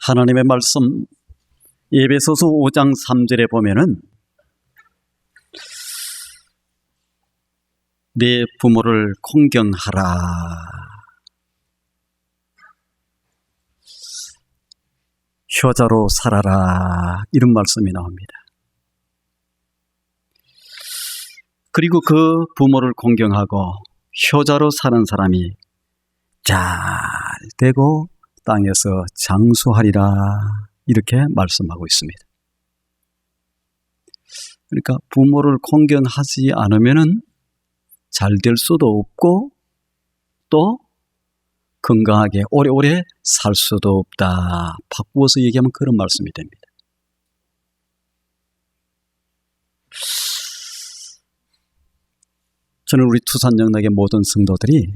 하나님의 말씀 에베소서 5장 3절에 보면은 내 부모를 공경하라, 효자로 살아라, 이런 말씀이 나옵니다. 그리고 그 부모를 공경하고 효자로 사는 사람이 잘 되고 땅에서 장수하리라, 이렇게 말씀하고 있습니다. 그러니까 부모를 공경하지 않으면은 잘 될 수도 없고 또 건강하게 오래오래 살 수도 없다. 바꾸어서 얘기하면 그런 말씀이 됩니다. 저는 우리 투산영락의 모든 성도들이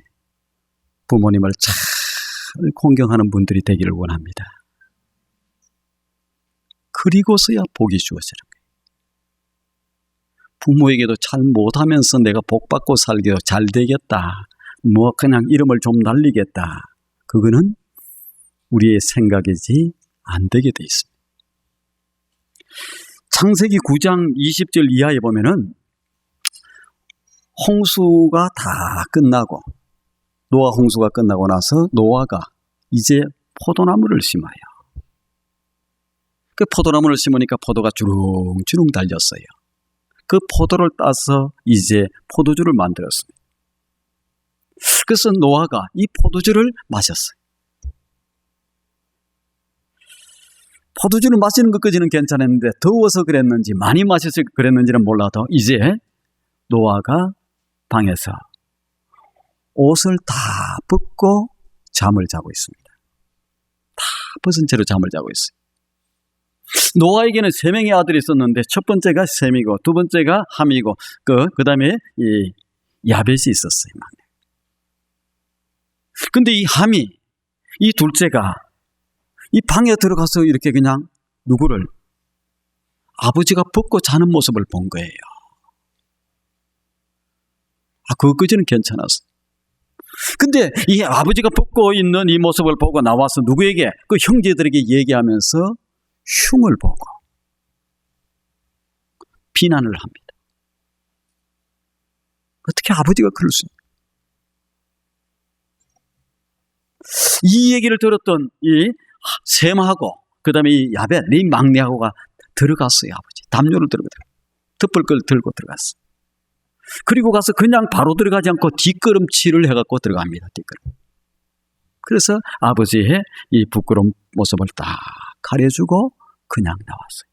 부모님을 잘 공경하는 분들이 되기를 원합니다. 그리고서야 복이 주어지는 거예요. 부모에게도 잘 못하면서 내가 복받고 살기도 잘 되겠다, 뭐 그냥 이름을 좀 날리겠다, 그거는 우리의 생각이지 안 되게 돼 있습니다. 창세기 9장 20절 이하에 보면은 홍수가 다 끝나고, 노아 홍수가 끝나고 나서 노아가 이제 포도나무를 심어요. 그 포도나무를 심으니까 포도가 주렁주렁 달렸어요. 그 포도를 따서 이제 포도주를 만들었습니다. 그래서 노아가 이 포도주를 마셨어요. 포도주를 마시는 것까지는 괜찮았는데 더워서 그랬는지 많이 마셔서 그랬는지는 몰라도 이제 노아가 방에서 옷을 다 벗고 잠을 자고 있습니다. 다 벗은 채로 잠을 자고 있어요. 노아에게는 3명의 아들이 있었는데 첫 번째가 셈이고 두 번째가 함이고 그 다음에 이 야벳이 있었어요. 근데 이 함이, 이 둘째가 이 방에 들어가서 이렇게 그냥 누구를, 아버지가 벗고 자는 모습을 본 거예요. 그것까지는 괜찮았어. 근데 이 아버지가 벗고 있는 이 모습을 보고 나와서 누구에게, 그 형제들에게 얘기하면서 흉을 보고 비난을 합니다. 어떻게 아버지가 그럴 수 있냐. 이 얘기를 들었던 이 셈하고 그 다음에 이 야벳, 이 막내하고가 들어갔어요. 아버지 담요를 들고 덮을 들고 들어갔어요. 그리고 가서 그냥 바로 들어가지 않고 뒷걸음질을 해갖고 들어갑니다. 뒷걸음. 그래서 아버지의 이 부끄러운 모습을 딱 가려주고 그냥 나왔어요.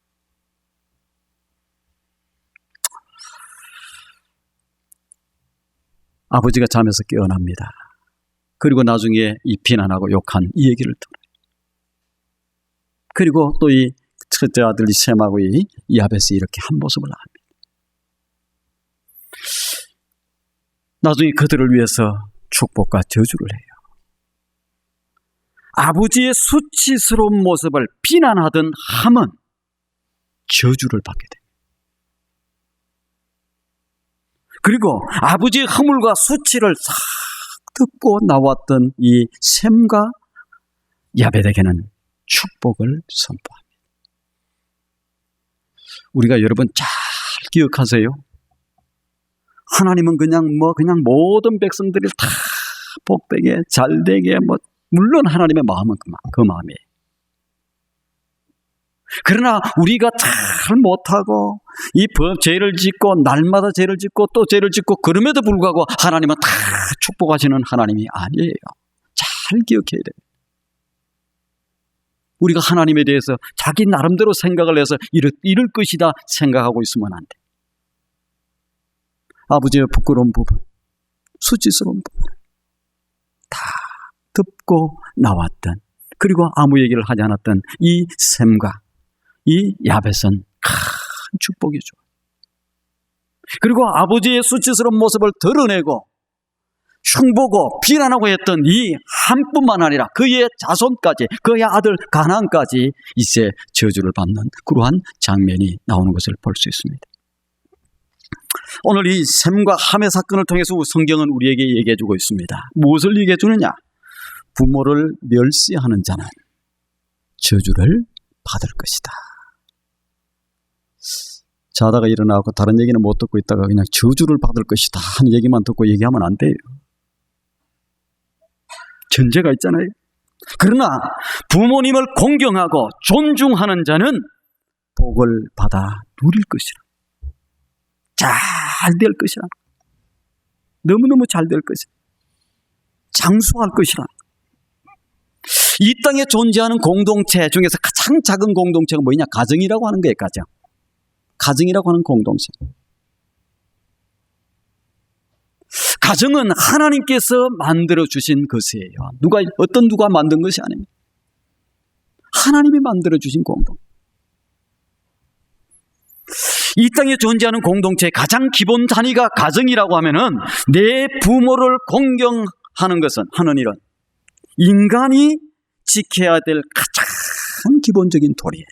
아버지가 잠에서 깨어납니다. 그리고 나중에 이 비난하고 욕한 이 얘기를 들어요. 그리고 또 이 첫째 아들이 셈하고 이 야벳이 이렇게 한 모습을 합니다. 나중에 그들을 위해서 축복과 저주를 해요. 아버지의 수치스러운 모습을 비난하던 함은 저주를 받게 됩니다. 그리고 아버지의 허물과 수치를 싹 듣고 나왔던 이 셈과 야벳에게는 축복을 선포합니다. 우리가 여러분 잘 기억하세요. 하나님은 그냥 모든 백성들이 다 복되게 잘되게, 물론 하나님의 마음은 그 마음이에요. 그러나 우리가 잘 못하고 이 죄를 짓고 날마다 죄를 짓고 또 죄를 짓고, 그럼에도 불구하고 하나님은 다 축복하시는 하나님이 아니에요. 잘 기억해야 돼요. 우리가 하나님에 대해서 자기 나름대로 생각을 해서 이럴 것이다 생각하고 있으면 안 돼. 아버지의 부끄러운 부분, 수치스러운 부분 다 덮고 나왔던, 그리고 아무 얘기를 하지 않았던 이 셈과 이 야벳은 큰 축복이죠. 그리고 아버지의 수치스러운 모습을 드러내고 흉보고 비난하고 했던 이 함뿐만 아니라 그의 자손까지, 그의 아들 가나안까지 이제 저주를 받는 그러한 장면이 나오는 것을 볼 수 있습니다. 오늘 이 셈과 함의 사건을 통해서 성경은 우리에게 얘기해주고 있습니다. 무엇을 얘기해주느냐? 부모를 멸시하는 자는 저주를 받을 것이다. 자다가 일어나고 다른 얘기는 못 듣고 있다가 그냥 저주를 받을 것이다 하는 얘기만 듣고 얘기하면 안 돼요. 전제가 있잖아요. 그러나 부모님을 공경하고 존중하는 자는 복을 받아 누릴 것이라. 잘 될 것이라. 너무너무 잘 될 것이라. 장수할 것이라. 이 땅에 존재하는 공동체 중에서 가장 작은 공동체가 뭐냐? 가정이라고 하는 거예요. 가정이라고 하는 공동체. 가정은 하나님께서 만들어주신 것이에요. 누가 만든 것이 아닙니다. 하나님이 만들어주신 공동체. 이 땅에 존재하는 공동체의 가장 기본 단위가 가정이라고 하면은 내 부모를 공경하는 것은 하는 일은 인간이 지켜야 될 가장 기본적인 도리예요.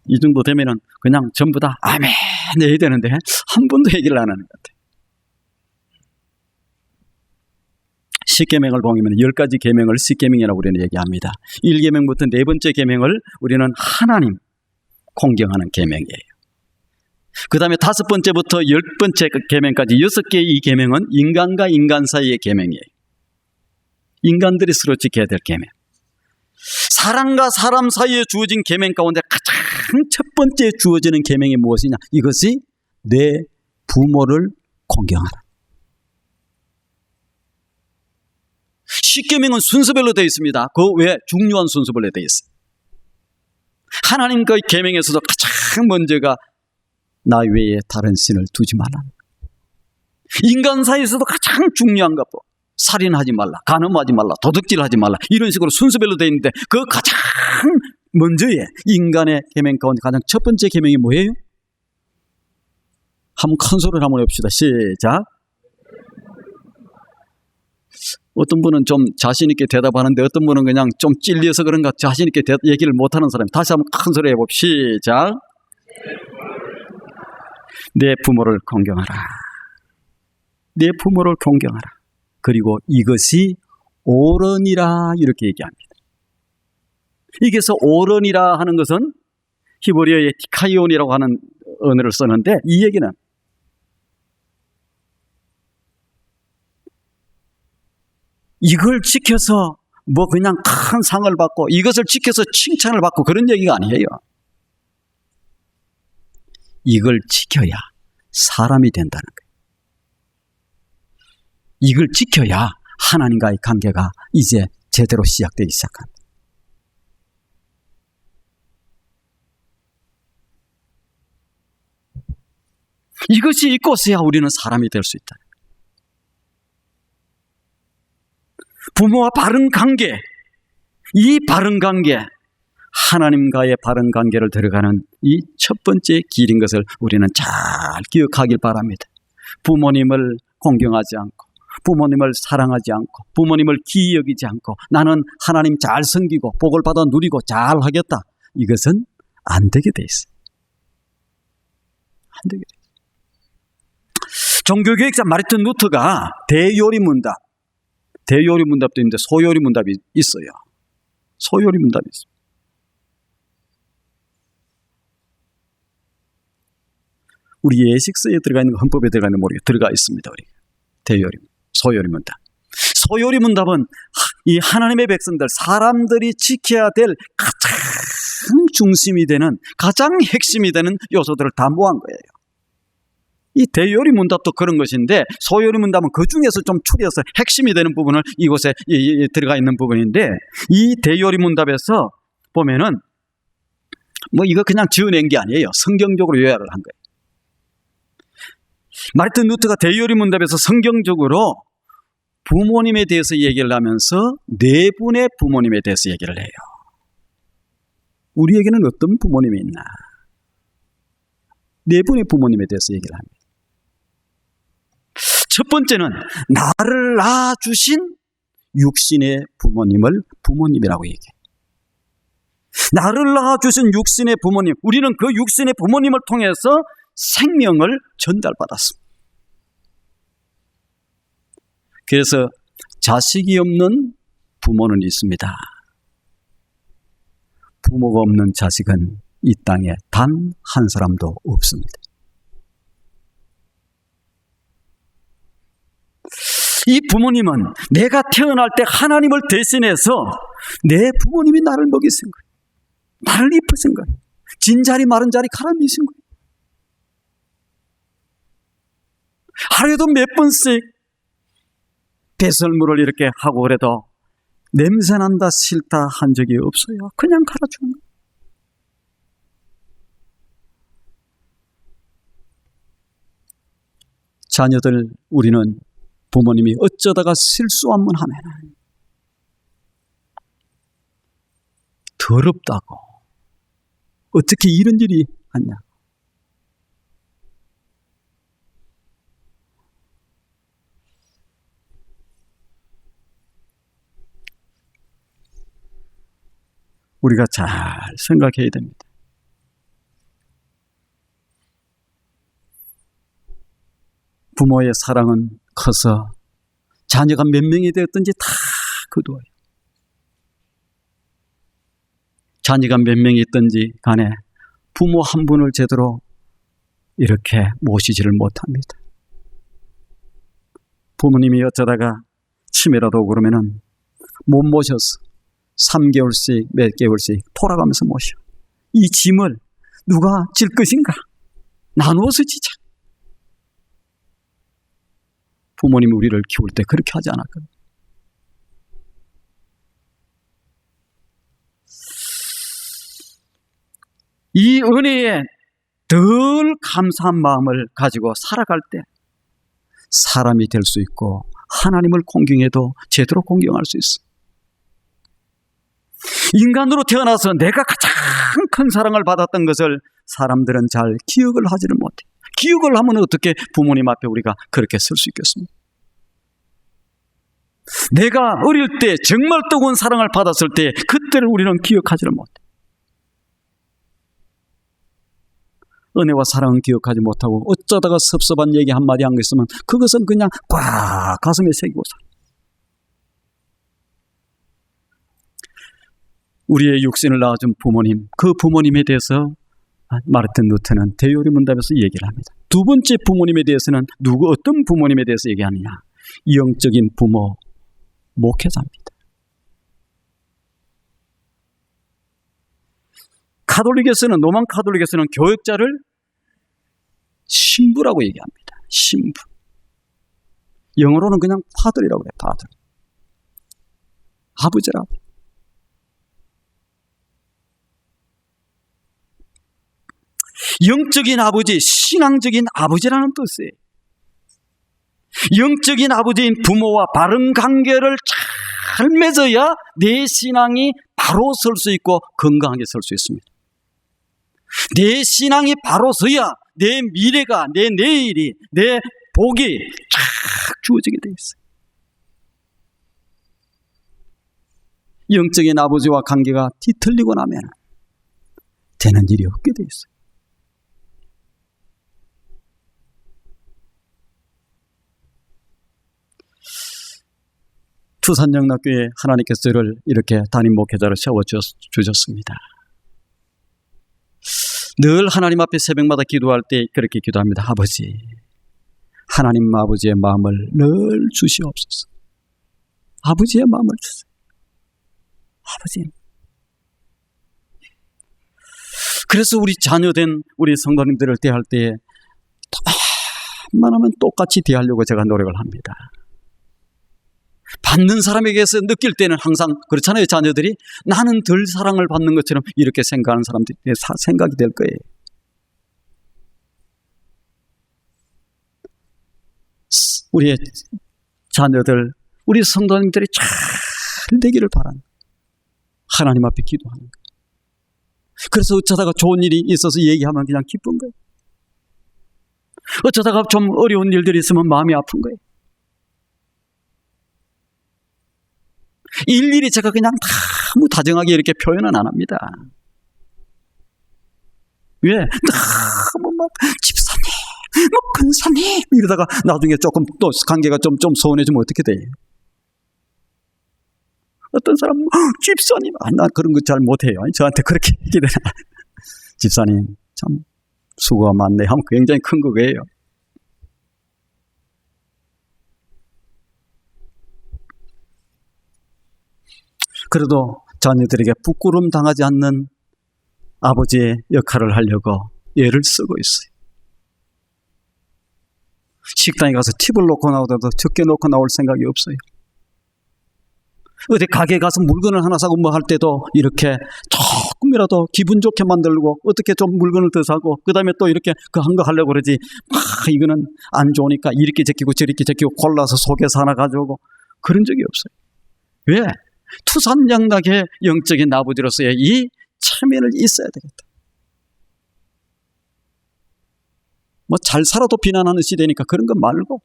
이 정도 되면은 그냥 전부 다 아멘 해야 되는데 한 번도 얘기를 안 하는 것 같아요. 10계명을 보면 10가지 계명을 10계명이라고 우리는 얘기합니다. 1계명부터 네 번째 계명을 우리는 하나님 공경하는 계명이에요. 그 다음에 5번째부터 10번째 계명까지 6개의 이 계명은 인간과 인간 사이의 계명이에요. 인간들이 서로 지켜야 될 계명. 사람과 사람 사이에 주어진 계명 가운데 가장 첫 번째 주어지는 계명이 무엇이냐? 이것이 내 부모를 공경하라. 10계명은 순서별로 되어 있습니다. 그 외에 중요한 순서별로 되어 있어요. 하나님과의 계명에서도 가장 먼저가 나 외에 다른 신을 두지 말라. 인간 사이에서도 가장 중요한 것, 살인하지 말라, 간음하지 말라, 도둑질하지 말라, 이런 식으로 순서별로 되어 있는데 그 가장 먼저의 인간의 계명 가운데 가장 첫 번째 계명이 뭐예요? 한번 큰 소리를 한번 해봅시다. 시작. 어떤 분은 좀 자신 있게 대답하는데 어떤 분은 그냥 좀 찔려서 그런가 자신 있게 얘기를 못하는 사람이 다시 한번 큰 소리 해봅시다. 시작. 내 부모를 공경하라. 내 부모를 공경하라. 그리고 이것이 옳으니라 이렇게 얘기합니다. 이게서 옳으니라 하는 것은 히브리어의 티카이온이라고 하는 언어를 쓰는데 이 얘기는 이걸 지켜서 뭐 그냥 큰 상을 받고 이것을 지켜서 칭찬을 받고 그런 얘기가 아니에요. 이걸 지켜야 사람이 된다는 거예요. 이걸 지켜야 하나님과의 관계가 이제 제대로 시작되기 시작합니다. 이것이 있고서야 우리는 사람이 될 수 있다. 부모와 바른 관계, 이 바른 관계, 하나님과의 바른 관계를 들어가는 이 첫 번째 길인 것을 우리는 잘 기억하길 바랍니다. 부모님을 공경하지 않고 부모님을 사랑하지 않고 부모님을 귀히 여기지 않고 나는 하나님 잘 섬기고 복을 받아 누리고 잘 하겠다. 이것은 안 되게 돼 있어요. 안 되게 돼 있어요. 종교교육자 마르틴 루터가 대요리문답도 있는데 소요리문답이 있어요. 소요리문답이 있어요. 우리 예식서에 들어가 있는 거 헌법에 들어가 있는 모르게 들어가 있습니다. 우리 소요리문답. 소요리문답은 이 하나님의 백성들, 사람들이 지켜야 될 가장 중심이 되는, 가장 핵심이 되는 요소들을 다 모은 거예요. 이 대요리문답도 그런 것인데 소요리문답은 그 중에서 좀 추려서 핵심이 되는 부분을 이곳에 들어가 있는 부분인데 이 대요리문답에서 보면은 뭐 이거 그냥 지어낸 게 아니에요. 성경적으로 요약을 한 거예요. 마르틴 루터가 대요리문답에서 성경적으로 부모님에 대해서 얘기를 하면서 네 분의 부모님에 대해서 얘기를 해요. 우리에게는 어떤 부모님이 있나? 네 분의 부모님에 대해서 얘기를 합니다. 첫 번째는 나를 낳아주신 육신의 부모님을 부모님이라고 얘기해요. 나를 낳아주신 육신의 부모님, 우리는 그 육신의 부모님을 통해서 생명을 전달받았습니다. 그래서 자식이 없는 부모는 있습니다. 부모가 없는 자식은 이 땅에 단 한 사람도 없습니다. 이 부모님은 내가 태어날 때 하나님을 대신해서 내 부모님이 나를 먹이신 거예요. 나를 입히신 거예요. 진 자리 마른 자리 갈아미신 거예요. 하루에도 몇 번씩 배설물을 이렇게 하고 그래도 냄새난다 싫다 한 적이 없어요. 그냥 갈아주는 거예요. 자녀들, 우리는 부모님이 어쩌다가 실수한번 하면 더럽다고, 어떻게 이런 일이 있냐. 우리가 잘 생각해야 됩니다. 부모의 사랑은 커서 자녀가 몇 명이 되었든지 다 거두어요. 자녀가 몇 명이 있든지 간에 부모 한 분을 제대로 이렇게 모시지를 못합니다. 부모님이 어쩌다가 치매라도 오고 그러면은 못 모셔서 3개월씩 몇 개월씩 돌아가면서 모셔. 이 짐을 누가 질 것인가? 나누어서 지자. 부모님이 우리를 키울 때 그렇게 하지 않았거든요. 이 은혜에 덜 감사한 마음을 가지고 살아갈 때 사람이 될 수 있고 하나님을 공경해도 제대로 공경할 수 있어. 인간으로 태어나서 내가 가장 큰 사랑을 받았던 것을 사람들은 잘 기억을 하지를 못해. 기억을 하면 어떻게 부모님 앞에 우리가 그렇게 설 수 있겠습니까? 내가 어릴 때 정말 뜨거운 사랑을 받았을 때 그때를 우리는 기억하지를 못해. 은혜와 사랑은 기억하지 못하고 어쩌다가 섭섭한 얘기 한마디 한 거 있으면 그것은 그냥 꽉 가슴에 새기고 살아. 우리의 육신을 낳아준 부모님, 그 부모님에 대해서 마르틴 루터는 대요리 문답에서 얘기를 합니다. 두 번째 부모님에 대해서는 어떤 부모님에 대해서 얘기하느냐? 영적인 부모, 목회자입니다. 로만 카톨릭에서는 교역자를 신부라고 얘기합니다. 신부. 영어로는 그냥 파들이라고 해요. 파들. 아버지라고. 영적인 아버지, 신앙적인 아버지라는 뜻이에요. 영적인 아버지인 부모와 바른 관계를 잘 맺어야 내 신앙이 바로 설 수 있고 건강하게 설 수 있습니다. 내 신앙이 바로 서야 내 미래가, 내 내일이, 내 복이 쫙 주어지게 돼 있어요. 영적인 아버지와 관계가 뒤틀리고 나면 되는 일이 없게 돼 있어요. 투산영락교회 하나님께서 저를 이렇게 담임 목회자로 세워주셨습니다. 늘 하나님 앞에 새벽마다 기도할 때 그렇게 기도합니다. 아버지, 하나님 아버지의 마음을 늘 주시옵소서. 아버지의 마음을 주세요. 아버지. 그래서 우리 자녀된 우리 성도님들을 대할 때에 웬만하면 똑같이 대하려고 제가 노력을 합니다. 받는 사람에게서 느낄 때는 항상 그렇잖아요. 자녀들이 나는 덜 사랑을 받는 것처럼 이렇게 생각하는 사람들이 생각이 될 거예요. 우리의 자녀들, 우리 성도님들이 잘 되기를 바라는 하나님 앞에 기도하는 거예요. 그래서 어쩌다가 좋은 일이 있어서 얘기하면 그냥 기쁜 거예요. 어쩌다가 좀 어려운 일들이 있으면 마음이 아픈 거예요. 일일이 제가 그냥 너무 다정하게 이렇게 표현은 안 합니다. 왜? 너무 막 집사님, 근사님 이러다가 나중에 조금 또 관계가 좀 서운해지면 어떻게 돼? 어떤 사람은 집사님, 나 그런 거 잘 못해요. 저한테 그렇게 얘기되나. 집사님 참 수고가 많네 하면 굉장히 큰 거예요. 그래도 자녀들에게 부끄러움 당하지 않는 아버지의 역할을 하려고 애를 쓰고 있어요. 식당에 가서 팁을 놓고 나오더라도 적게 놓고 나올 생각이 없어요. 어디 가게에 가서 물건을 하나 사고 뭐 할 때도 이렇게 조금이라도 기분 좋게 만들고 어떻게 좀 물건을 더 사고 그 다음에 또 이렇게 그 한 거 하려고 그러지. 이거는 안 좋으니까 이렇게 제끼고 저렇게 제끼고 골라서 속에서 하나 가져오고 그런 적이 없어요. 왜? 투산양락의 영적인 아버지로서의 이 체면을 있어야 되겠다. 뭐 잘 살아도 비난하는 시대니까 그런 거 말고.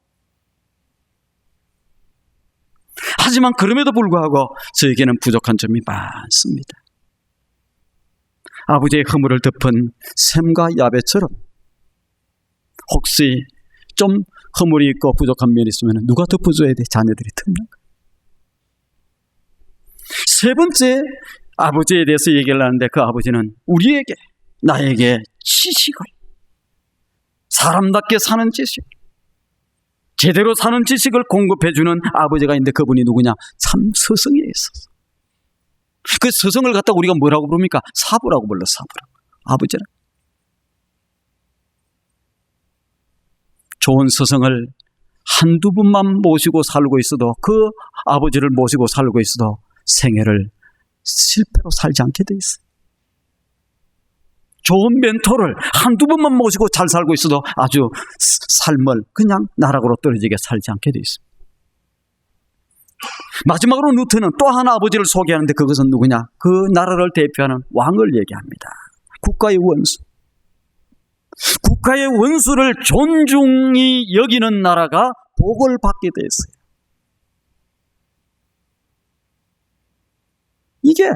하지만 그럼에도 불구하고 저에게는 부족한 점이 많습니다. 아버지의 허물을 덮은 셈과 야벳처럼 혹시 좀 허물이 있고 부족한 면이 있으면 누가 덮어줘야 돼? 자녀들이 덮는 거예요. 세 번째, 아버지에 대해서 얘기를 하는데 그 아버지는 우리에게, 나에게 지식을, 사람답게 사는 지식, 제대로 사는 지식을 공급해주는 아버지가 있는데 그분이 누구냐? 참 스승에 있어서. 그 스승을 갖다 우리가 뭐라고 부릅니까? 사부라고 불러, 사부라고. 아버지는. 좋은 스승을 한두 분만 모시고 살고 있어도 그 아버지를 모시고 살고 있어도 생애를 실패로 살지 않게 돼 있어요. 좋은 멘토를 한두 번만 모시고 잘 살고 있어도 아주 삶을 그냥 나락으로 떨어지게 살지 않게 돼 있습니다. 마지막으로 루트는 또 하나 아버지를 소개하는데 그것은 누구냐? 그 나라를 대표하는 왕을 얘기합니다. 국가의 원수. 국가의 원수를 존중히 여기는 나라가 복을 받게 돼 있어요. 이게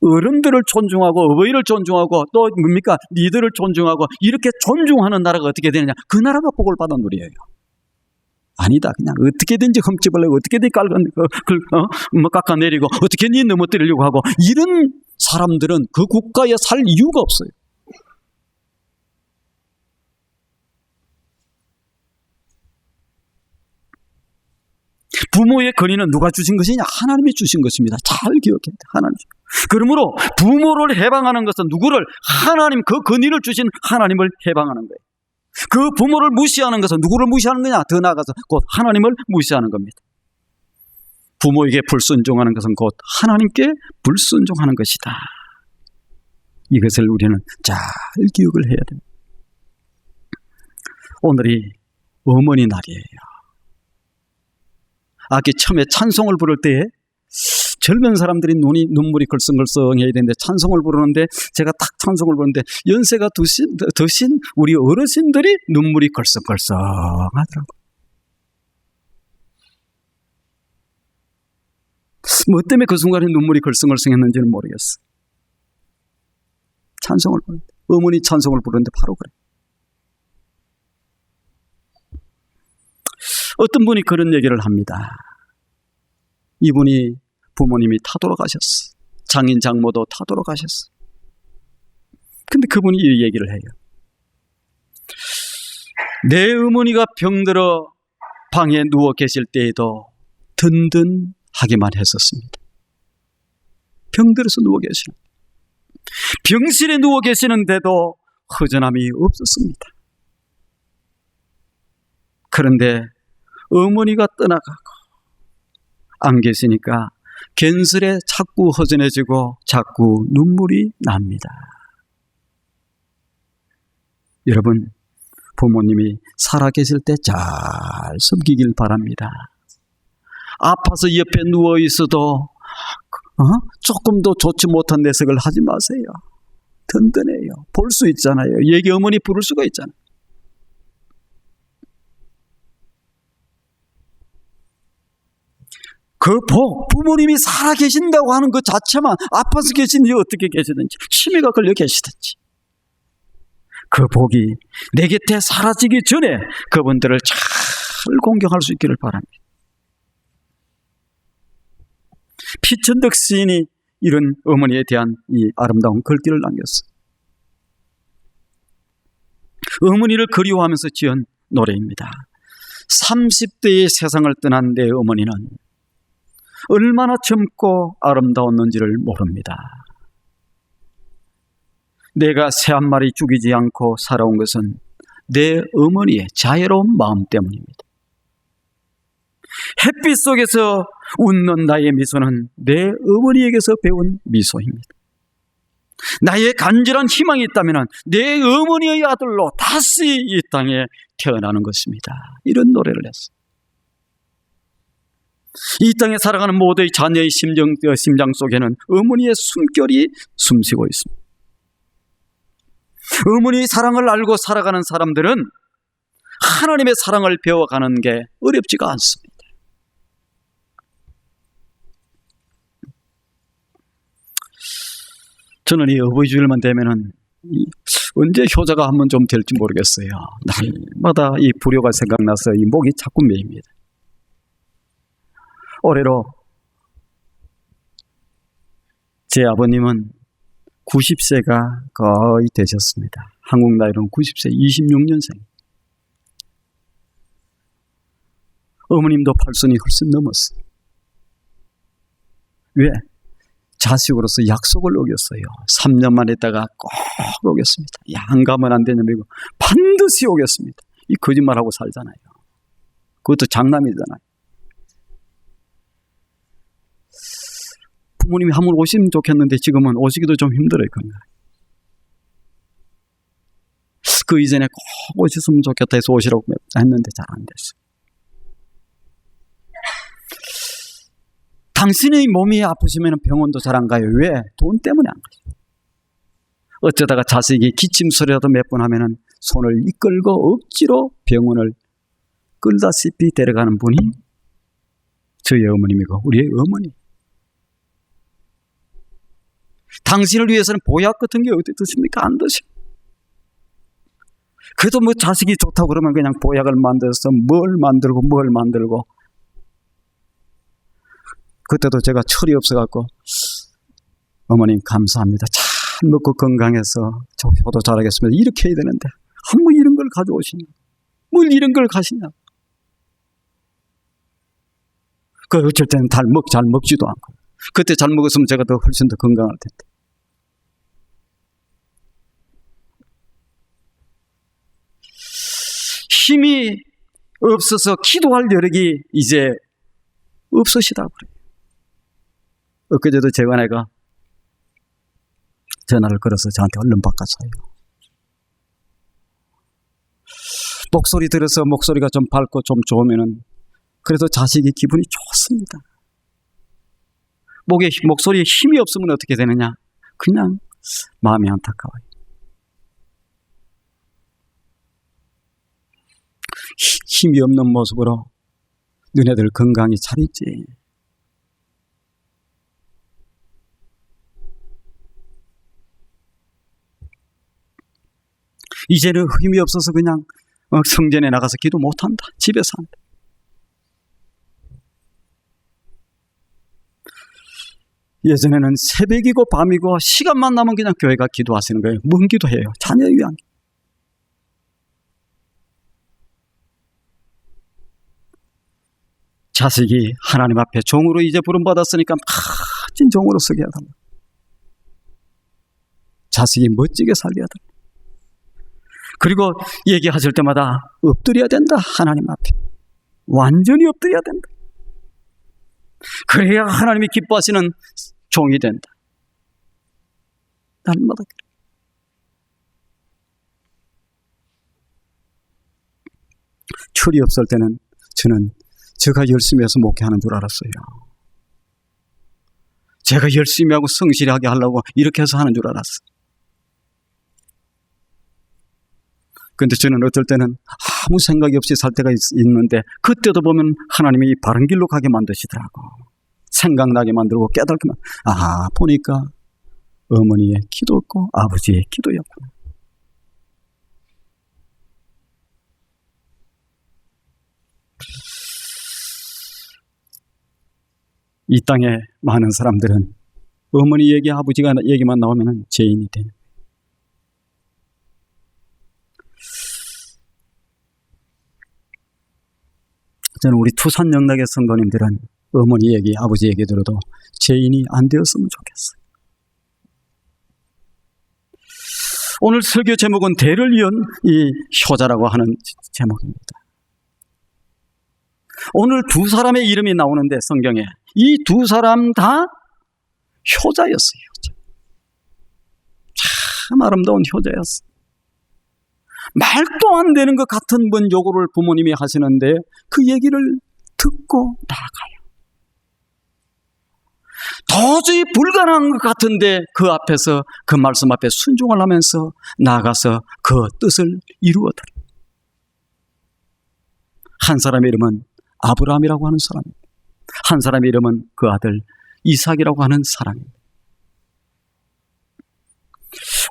어른들을 존중하고 어버이를 존중하고 또 뭡니까? 리더를 존중하고 이렇게 존중하는 나라가 어떻게 되느냐? 그 나라가 복을 받은 놀이에요. 아니다. 그냥 어떻게든지 흠집을 내고 어떻게든지 깎아내리고 어떻게든지 넘어뜨리려고 하고 이런 사람들은 그 국가에 살 이유가 없어요. 부모의 권위는 누가 주신 것이냐? 하나님이 주신 것입니다. 잘 기억해야 돼요. 하나님. 그러므로 부모를 해방하는 것은 누구를? 하나님, 그 권위를 주신 하나님을 해방하는 거예요. 그 부모를 무시하는 것은 누구를 무시하는 거냐? 더 나아가서 곧 하나님을 무시하는 겁니다. 부모에게 불순종하는 것은 곧 하나님께 불순종하는 것이다. 이것을 우리는 잘 기억을 해야 됩니다. 오늘이 어머니 날이에요. 아까 처음에 찬송을 부를 때 젊은 사람들이 눈물이 걸썽걸썽해야 되는데 찬송을 부르는데 제가 딱 찬송을 부르는데 연세가 드신 우리 어르신들이 눈물이 걸썽걸썽하더라고요. 뭐 때문에 그 순간에 눈물이 걸썽걸썽했는지는 모르겠어요. 찬송을 부르는데 어머니 찬송을 부르는데 바로 그래. 어떤 분이 그런 얘기를 합니다. 이분이 부모님이 타 돌아가셨어. 장인 장모도 타 돌아가셨어. 근데 그분이 이 얘기를 해요. 내 어머니가 병들어 방에 누워 계실 때에도 든든하기만 했었습니다. 병들어서 누워 계시는, 병실에 누워 계시는데도 허전함이 없었습니다. 그런데 어머니가 떠나가고 안 계시니까 괜스레 자꾸 허전해지고 자꾸 눈물이 납니다. 여러분, 부모님이 살아계실 때 잘 섬기길 바랍니다. 아파서 옆에 누워 있어도 조금도 좋지 못한 내색을 하지 마세요. 든든해요. 볼 수 있잖아요. 얘기 어머니 부를 수가 있잖아요. 그 복, 부모님이 살아 계신다고 하는 것 자체만 아파서 계시든지 어떻게 계시든지 치매가 걸려 계시든지 그 복이 내 곁에 사라지기 전에 그분들을 잘 공경할 수 있기를 바랍니다. 피천득 시인이 이런 어머니에 대한 이 아름다운 글귀를 남겼어요. 어머니를 그리워하면서 지은 노래입니다. 30대의 세상을 떠난 내 어머니는 얼마나 젊고 아름다웠는지를 모릅니다. 내가 새 한 마리 죽이지 않고 살아온 것은 내 어머니의 자애로운 마음 때문입니다. 햇빛 속에서 웃는 나의 미소는 내 어머니에게서 배운 미소입니다. 나의 간절한 희망이 있다면 내 어머니의 아들로 다시 이 땅에 태어나는 것입니다. 이런 노래를 했어요. 이 땅에 살아가는 모두의 자녀의 심장 속에는 어머니의 숨결이 숨쉬고 있습니다. 어머니의 사랑을 알고 살아가는 사람들은 하나님의 사랑을 배워가는 게 어렵지가 않습니다. 저는 이 어버이 주일만 되면은 언제 효자가 한번 좀 될지 모르겠어요. 날마다 이 불효가 생각나서 이 목이 자꾸 메입니다. 올해로 제 아버님은 90세가 거의 되셨습니다. 한국 나이로는 90세, 26년생. 어머님도 팔순이 훨씬 넘었어요. 왜? 자식으로서 약속을 어겼어요. 3년만 있다가 꼭 오겠습니다. 안 가면 안 되냐고 반드시 오겠습니다. 이 거짓말하고 살잖아요. 그것도 장남이잖아요. 부모님이 한번 오시면 좋겠는데 지금은 오시기도 좀 힘들어요. 그 이전에 꼭 오셨으면 좋겠다 해서 오시라고 했는데 잘 안 됐어요. 당신의 몸이 아프시면 병원도 잘 안 가요. 왜? 돈 때문에 안 가요. 어쩌다가 자식이 기침 소리라도 몇 번 하면은 손을 이끌고 억지로 병원을 끌다시피 데려가는 분이 저희 어머님이고 우리의 어머니. 당신을 위해서는 보약 같은 게 어디 드십니까? 안 드셔. 그래도 뭐 자식이 좋다고 그러면 그냥 보약을 만들어서 뭘 만들고 그때도 제가 철이 없어갖고 어머님 감사합니다. 잘 먹고 건강해서 저 효도 잘하겠습니다. 이렇게 해야 되는데 뭐 이런 걸 가져오시냐. 뭘 이런 걸 가시냐. 그 어쩔 때는 잘 먹지도 않고 그때 잘 먹었으면 제가 더 훨씬 더 건강할 텐데. 힘이 없어서 기도할 여력이 이제 없으시다고 그래요. 엊그제도 제가 내가 전화를 걸어서 저한테 얼른 바꿔서요. 목소리 들어서 목소리가 좀 밝고 좀 좋으면은 그래도 자식이 기분이 좋습니다. 목소리에 힘이 없으면 어떻게 되느냐? 그냥 마음이 안타까워요. 힘이 없는 모습으로 너네들 건강히 잘 있지. 이제는 힘이 없어서 그냥 성전에 나가서 기도 못한다. 집에서 한다. 예전에는 새벽이고 밤이고 시간만 나면 그냥 교회 가 기도하시는 거예요. 뭔 기도해요? 자녀를 위한 기도. 자식이 하나님 앞에 종으로 이제 부름받았으니까 멋진 종으로 서게 해달라. 자식이 멋지게 살게 해달라. 그리고 얘기하실 때마다 엎드려야 된다. 하나님 앞에 완전히 엎드려야 된다. 그래야 하나님이 기뻐하시는 종이 된다. 날마다 그래. 철이 없을 때는 저는 제가 열심히 해서 목회하는 줄 알았어요. 제가 열심히 하고 성실하게 하려고 이렇게 해서 하는 줄 알았어요. 그런데 저는 어떨 때는 아무 생각이 없이 살 때가 있는데 그때도 보면 하나님이 바른 길로 가게 만드시더라고. 생각나게 만들고 깨닫게 보니까 어머니의 기도였고 아버지의 기도였구나. 이 땅에 많은 사람들은 어머니 얘기, 아버지가 얘기만 나오면 죄인이 되는 거예요. 저는 우리 투산영락의 성도님들은 어머니 얘기, 아버지 얘기 들어도 죄인이 안 되었으면 좋겠어요. 오늘 설교 제목은 대를 이은 이 효자라고 하는 제목입니다. 오늘 두 사람의 이름이 나오는데 성경에 이 두 사람 다 효자였어요. 참 아름다운 효자였어요. 말도 안 되는 것 같은 뭔 요구를 부모님이 하시는데 그 얘기를 듣고 나아가요. 도저히 불가능한 것 같은데 그 앞에서 그 말씀 앞에 순종을 하면서 나아가서 그 뜻을 이루어드려요. 한 사람의 이름은 아브라함이라고 하는 사람입니다. 한 사람의 이름은 그 아들 이삭이라고 하는 사람입니다.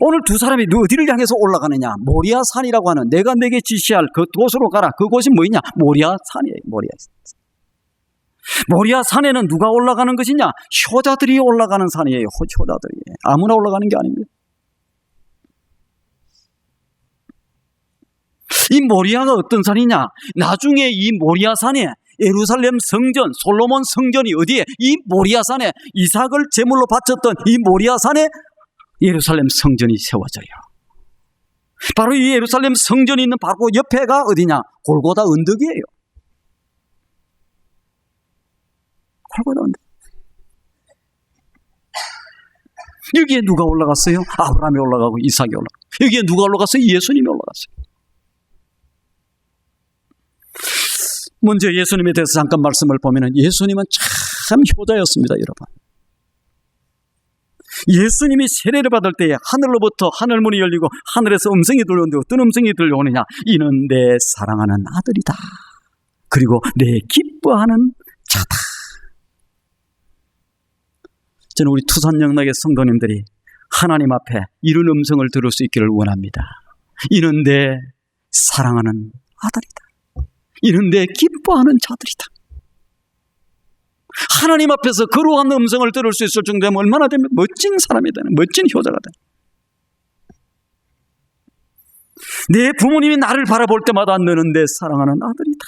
오늘 두 사람이 어디를 향해서 올라가느냐? 모리아 산이라고 하는, 내가 내게 지시할 그 곳으로 가라. 그곳이 뭐냐? 모리아 산이에요. 모리아 산에는 누가 올라가는 것이냐? 효자들이 올라가는 산이에요. 효자들이. 아무나 올라가는 게 아닙니다. 이 모리아가 어떤 산이냐? 나중에 이 모리아 산에 예루살렘 성전, 솔로몬 성전이 어디에? 이 모리아 산에, 이삭을 제물로 바쳤던 이 모리아 산에 예루살렘 성전이 세워져요. 바로 이 예루살렘 성전이 있는 바로 옆에가 어디냐? 골고다 언덕이에요. 골고다 언덕. 여기에 누가 올라갔어요? 아브라함이 올라가고 이삭이 올라가고. 여기에 누가 올라갔어요? 예수님이 올라갔어요. 먼저 예수님에 대해서 잠깐 말씀을 보면 예수님은 참 효자였습니다, 여러분. 예수님이 세례를 받을 때에 하늘로부터 하늘문이 열리고 하늘에서 음성이 들려오는데 어떤 음성이 들려오느냐? 이는 내 사랑하는 아들이다. 그리고 내 기뻐하는 자다. 저는 우리 투산영락의 성도님들이 하나님 앞에 이런 음성을 들을 수 있기를 원합니다. 이는 내 사랑하는 아들이다. 이는 내 기뻐하는 자들이다. 하나님 앞에서 거룩한 음성을 들을 수 있을 정도면 얼마나 되면 멋진 사람이 되는, 멋진 효자가 되는. 내 부모님이 나를 바라볼 때마다 너는 내 사랑하는 아들이다.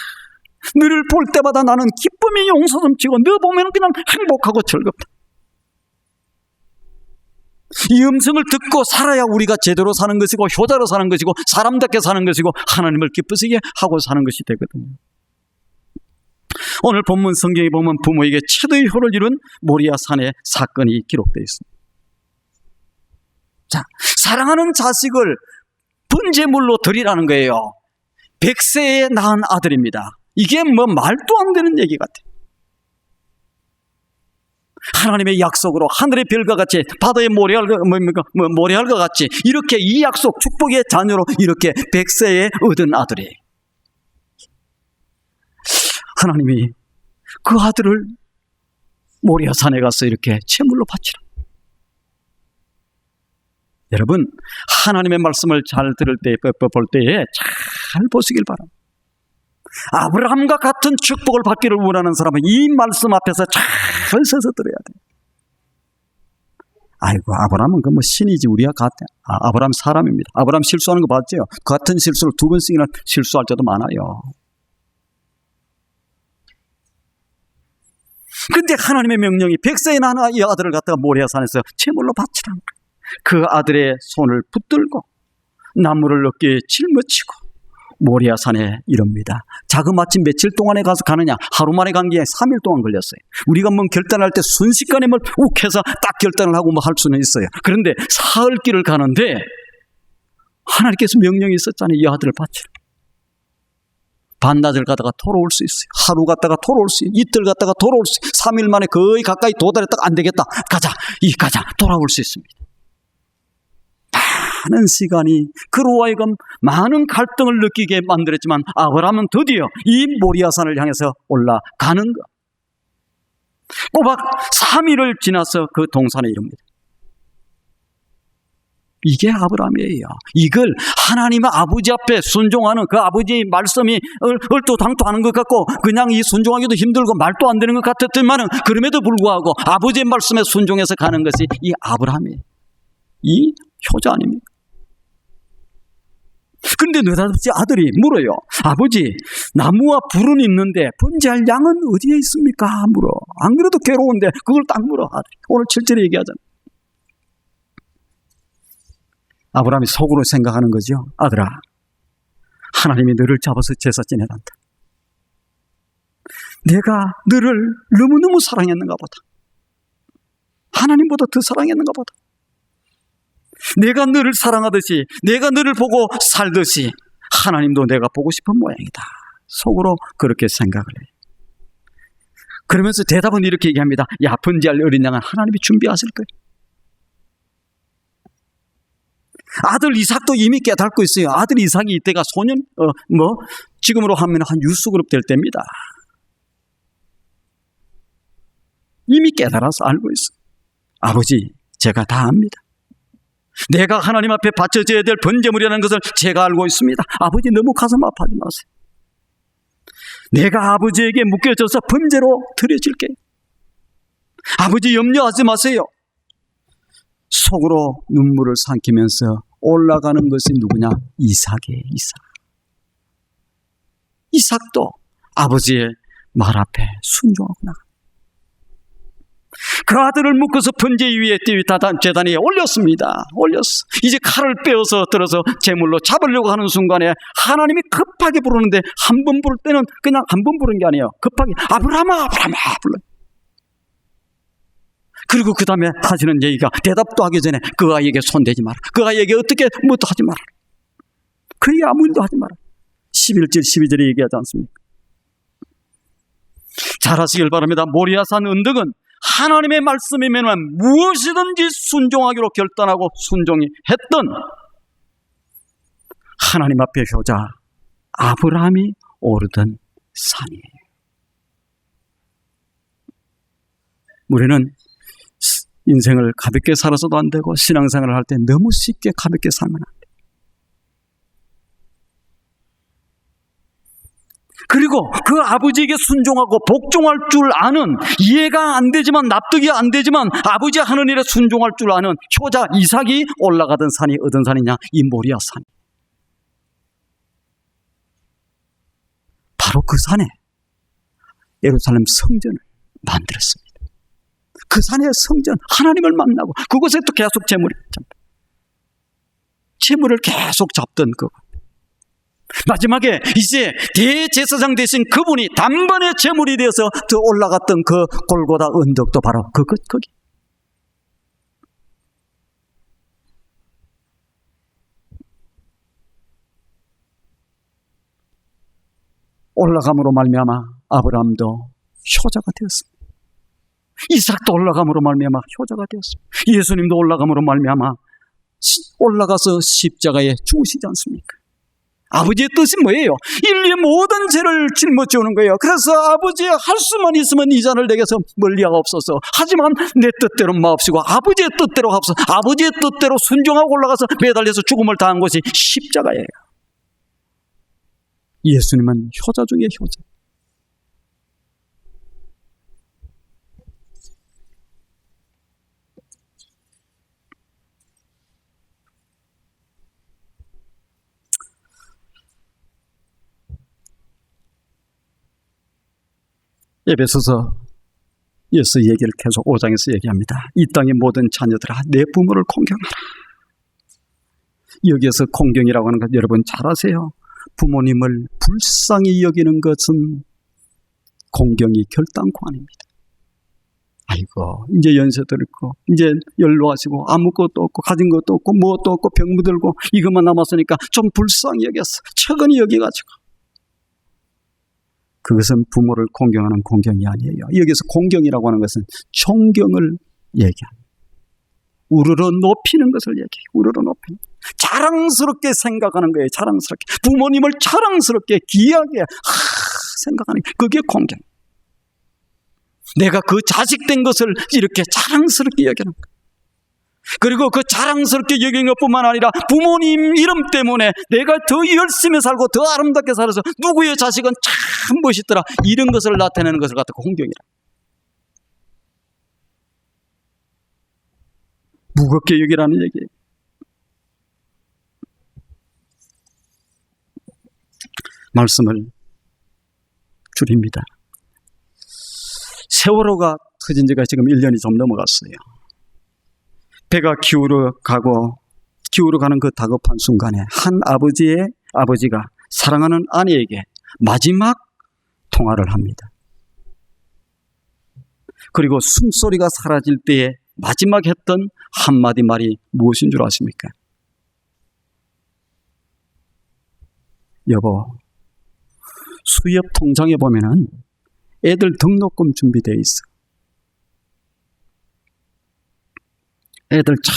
너를 볼 때마다 나는 기쁨이 용솟음치고 너 보면 그냥 행복하고 즐겁다. 이 음성을 듣고 살아야 우리가 제대로 사는 것이고 효자로 사는 것이고 사람답게 사는 것이고 하나님을 기쁘시게 하고 사는 것이 되거든요. 오늘 본문 성경에 보면 부모에게 최대의 효를 이룬 모리아 산의 사건이 기록되어 있습니다. 자, 사랑하는 자식을 번제물로 드리라는 거예요. 100세에 낳은 아들입니다. 이게 뭐 말도 안 되는 얘기 같아요. 하나님의 약속으로 하늘의 별과 같이 바다의 모래알과 같이 이렇게 이 약속 축복의 자녀로 이렇게 100세에 얻은 아들이, 하나님이 그 아들을 모리아 산에 가서 이렇게 제물로 바치라. 여러분, 하나님의 말씀을 잘 들을 때, 볼 때에 잘 보시길 바랍니다. 아브라함과 같은 축복을 받기를 원하는 사람은 이 말씀 앞에서 잘 서서 들어야 돼요. 아이고, 아브라함은 그 뭐 신이지, 우리가 같아. 아브라함 사람입니다. 아브라함 실수하는 거 봤죠? 같은 실수를 2번씩이나 실수할 때도 많아요. 근데 하나님의 명령이 100세에 낳은 이 아들을 갖다가 모리아 산에서 제물로 바치라. 그 아들의 손을 붙들고 나무를 어깨에 짊어지고 모리아 산에 이릅니다. 자그마치 며칠 동안에 가서 가느냐? 하루 만에 간 게 3일 동안 걸렸어요. 우리가 뭐 결단할 때 순식간에 뭐 욱해서 딱 결단을 하고 뭐 할 수는 있어요. 그런데 사흘 길을 가는데 하나님께서 명령이 있었잖아요. 이 아들을 바치라. 반나절 가다가 돌아올 수 있어요. 하루 갔다가 돌아올 수 있어요. 이틀 갔다가 돌아올 수 있어요. 3일 만에 거의 가까이 도달했다가 안 되겠다. 가자. 돌아올 수 있습니다. 많은 시간이 그로 하여금 많은 갈등을 느끼게 만들었지만 아브라함은 드디어 이 모리아산을 향해서 올라가는 것. 꼬박 3일을 지나서 그 동산에 이릅니다. 이게 아브라함이에요. 이걸 하나님의 아버지 앞에 순종하는 그 아버지의 말씀이 얼토당토하는 것 같고 그냥 이 순종하기도 힘들고 말도 안 되는 것 같았지만 그럼에도 불구하고 아버지의 말씀에 순종해서 가는 것이 이 아브라함이에요. 이 효자 아닙니까? 그런데 느닷없이 아들이 물어요. 아버지, 나무와 불은 있는데 번제할 양은 어디에 있습니까? 물어. 안 그래도 괴로운데 그걸 딱 물어. 오늘 7절에 얘기하잖아요. 아브라함이 속으로 생각하는 거죠. 아들아, 하나님이 너를 잡아서 제사 지내란다. 내가 너를 너무너무 사랑했는가 보다. 하나님보다 더 사랑했는가 보다. 내가 너를 사랑하듯이 내가 너를 보고 살듯이 하나님도 내가 보고 싶은 모양이다. 속으로 그렇게 생각을 해요. 그러면서 대답은 이렇게 얘기합니다. 야, 번제할 어린 양은 하나님이 준비하실 거예요. 아들 이삭도 이미 깨닫고 있어요. 아들 이삭이 이때가 소년, 지금으로 하면 한 유스그룹 될 때입니다. 이미 깨달아서 알고 있어요. 아버지, 제가 다 압니다. 내가 하나님 앞에 바쳐져야 될 번제물이라는 것을 제가 알고 있습니다. 아버지, 너무 가슴 아파하지 마세요. 내가 아버지에게 묶여져서 번제로 드려질게요. 아버지, 염려하지 마세요. 속으로 눈물을 삼키면서 올라가는 것이 누구냐? 이삭이에요. 이삭도 아버지의 말 앞에 순종하고 나가. 그 아들을 묶어서 번제 위에 재단 위에 올렸습니다. 올렸어. 이제 칼을 빼어서 들어서 제물로 잡으려고 하는 순간에 하나님이 급하게 부르는데 한 번 부를 때는 그냥 한 번 부른 게 아니에요. 급하게 아브라함아 불러요. 그리고 그 다음에 하시는 얘기가 대답도 하기 전에 그 아이에게 손대지 마라. 그 아이에게 어떻게 뭐도 하지 마라. 그에게 아무 일도 하지 마라. 11절 12절에 얘기하지 않습니까? 잘 하시길 바랍니다. 모리아산 언덕은 하나님의 말씀이면 무엇이든지 순종하기로 결단하고 순종이 했던 하나님 앞에 효자 아브라함이 오르던 산이에요. 우리는 인생을 가볍게 살아서도 안 되고 신앙생활을 할 때 너무 쉽게 가볍게 살면 안 돼요. 그리고 그 아버지에게 순종하고 복종할 줄 아는, 이해가 안 되지만 납득이 안 되지만 아버지 하는 일에 순종할 줄 아는 효자 이삭이 올라가던 산이 어떤 산이냐? 이 모리아 산. 바로 그 산에 예루살렘 성전을 만들었습니다. 그 산의 성전, 하나님을 만나고 그곳에 또 계속 재물을 계속 잡던 그거. 마지막에 이제 대제사장 되신 그분이 단번에 제물이 되어서 더 올라갔던 그 골고다 언덕도 바로 거기. 올라감으로 말미암아 아브라함도 효자가 되었습니다. 이삭도 올라감으로 말미암아 효자가 되었습니다. 예수님도 올라감으로 말미암아 올라가서 십자가에 죽으시지 않습니까? 아버지의 뜻이 뭐예요? 인류의 모든 죄를 짊어지는 거예요. 그래서 아버지의 할 수만 있으면 이 잔을 내게서 멀리하옵소서. 하지만 내 뜻대로 마옵시고 아버지의 뜻대로 하옵소서. 아버지의 뜻대로 순종하고 올라가서 매달려서 죽음을 당한 것이 십자가예요. 예수님은 효자 중에 효자. 에베소서 예수 얘기를 계속 5장에서 얘기합니다. 이 땅의 모든 자녀들아 내 부모를 공경하라. 여기에서 공경이라고 하는 것 여러분 잘 아세요. 부모님을 불쌍히 여기는 것은 공경이 결단코 아닙니다. 아이고 이제 연세도 있고 이제 연로하시고 아무것도 없고 가진 것도 없고 무엇도 없고 병 묻을고 이것만 남았으니까 좀 불쌍히 여겼어. 척은히 여기가지고. 그것은 부모를 공경하는 공경이 아니에요. 여기서 공경이라고 하는 것은 존경을 얘기합니다. 우러러 높이는 것을 얘기해요. 우러러 높이는 것. 자랑스럽게 생각하는 거예요. 자랑스럽게. 부모님을 자랑스럽게 귀하게 생각하는 게 그게 공경. 내가 그 자식된 것을 이렇게 자랑스럽게 여기는 거예요. 그리고 그 자랑스럽게 여긴 것뿐만 아니라 부모님 이름 때문에 내가 더 열심히 살고 더 아름답게 살아서 누구의 자식은 참 멋있더라, 이런 것을 나타내는 것을 갖다가 홍경이라. 무겁게 여기라는 얘기예요. 말씀을 줄입니다. 세월호가 터진 지가 지금 1년이 좀 넘어갔어요. 배가 기울어 가는 그 다급한 순간에 한 아버지가 사랑하는 아내에게 마지막 통화를 합니다. 그리고 숨소리가 사라질 때에 마지막 했던 한마디 말이 무엇인 줄 아십니까? 여보, 수협 통장에 보면은 애들 등록금 준비되어 있어. 애들 잘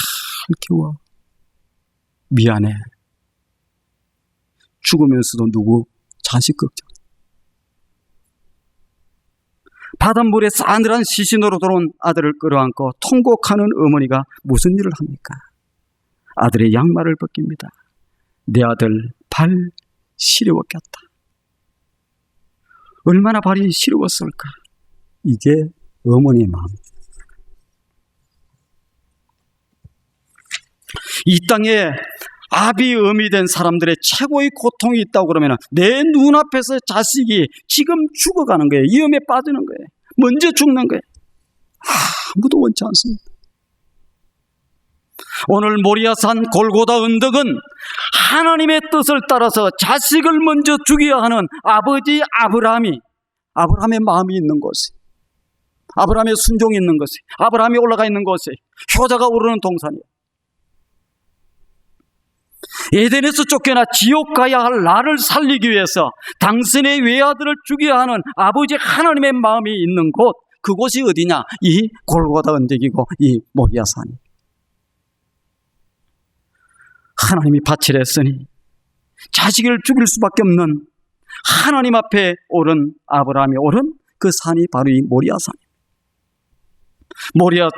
키워. 미안해. 죽으면서도 누구 자식 걱정. 바닷물에 싸늘한 시신으로 돌아온 아들을 끌어안고 통곡하는 어머니가 무슨 일을 합니까? 아들의 양말을 벗깁니다. 내 아들 발 시려웠겠다. 얼마나 발이 시려웠을까? 이게 어머니의 마음. 이 땅에 아비, 어미 된 사람들의 최고의 고통이 있다고 그러면 내 눈앞에서 자식이 지금 죽어가는 거예요. 위험에 빠지는 거예요. 먼저 죽는 거예요. 아무도 원치 않습니다. 오늘 모리아산 골고다 언덕은 하나님의 뜻을 따라서 자식을 먼저 죽여야 하는 아버지 아브라함의 마음이 있는 곳이, 아브라함의 순종이 있는 것이, 아브라함이 올라가 있는 곳이 효자가 오르는 동산이에요. 에덴에서 쫓겨나 지옥 가야 할 나를 살리기 위해서 당신의 외아들을 죽여야 하는 아버지 하나님의 마음이 있는 곳, 그곳이 어디냐? 이 골고다 언덕이고 이 모리아산이. 하나님이 밭을 했으니 자식을 죽일 수밖에 없는 하나님 앞에 오른 아브라함이 오른 그 산이 바로 이 모리아산입니다. 모리아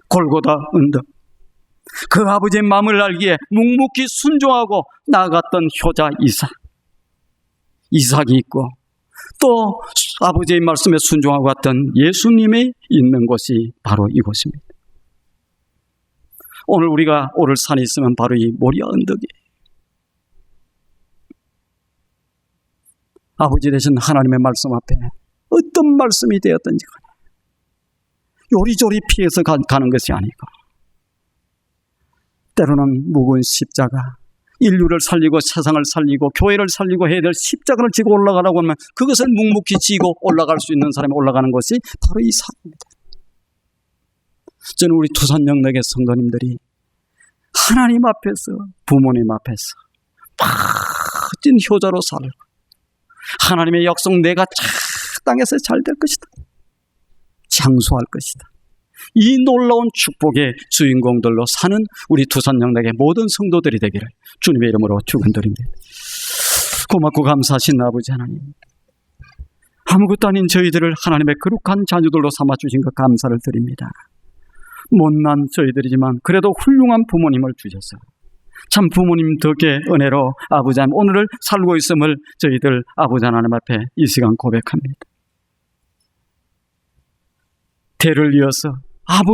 골고다 언덕. 그 아버지의 마음을 알기에 묵묵히 순종하고 나아갔던 효자 이삭이 있고, 또 아버지의 말씀에 순종하고 갔던 예수님이 있는 곳이 바로 이곳입니다. 오늘 우리가 오를 산이 있으면 바로 이 모리아 언덕이에요. 아버지 되신 하나님의 말씀 앞에 어떤 말씀이 되었든지 간에 요리조리 피해서 가는 것이 아니고, 때로는 무거운 십자가, 인류를 살리고 세상을 살리고 교회를 살리고 해야 될 십자가를 지고 올라가라고 하면 그것을 묵묵히 지고 올라갈 수 있는 사람이 올라가는 것이 바로 이 산입니다. 저는 우리 두산영락의 성도님들이 하나님 앞에서, 부모님 앞에서 멋진 효자로 살고 하나님의 약속 내가 땅에서 잘 될 것이다, 장수할 것이다, 이 놀라운 축복의 주인공들로 사는 우리 두산영락의 모든 성도들이 되기를 주님의 이름으로 축원드립니다. 고맙고 감사하신 아버지 하나님, 아무것도 아닌 저희들을 하나님의 거룩한 자녀들로 삼아주신 것 감사를 드립니다. 못난 저희들이지만 그래도 훌륭한 부모님을 주셔서 참 부모님 덕의 은혜로 아버지 하나님 오늘을 살고 있음을 저희들 아버지 하나님 앞에 이 시간 고백합니다. 대를 이어서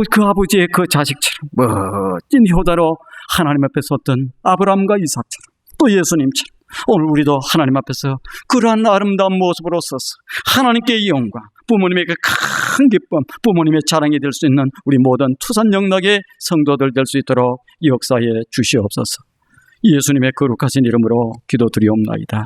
그 아버지의 그 자식처럼 멋진 효자로 하나님 앞에 섰던 아브라함과 이삭처럼, 또 예수님처럼 오늘 우리도 하나님 앞에서 그러한 아름다운 모습으로 서서 하나님께 영광, 부모님의 그 큰 기쁨, 부모님의 자랑이 될 수 있는 우리 모든 투산영락의 성도들 될 수 있도록 역사해 주시옵소서. 예수님의 거룩하신 이름으로 기도드리옵나이다.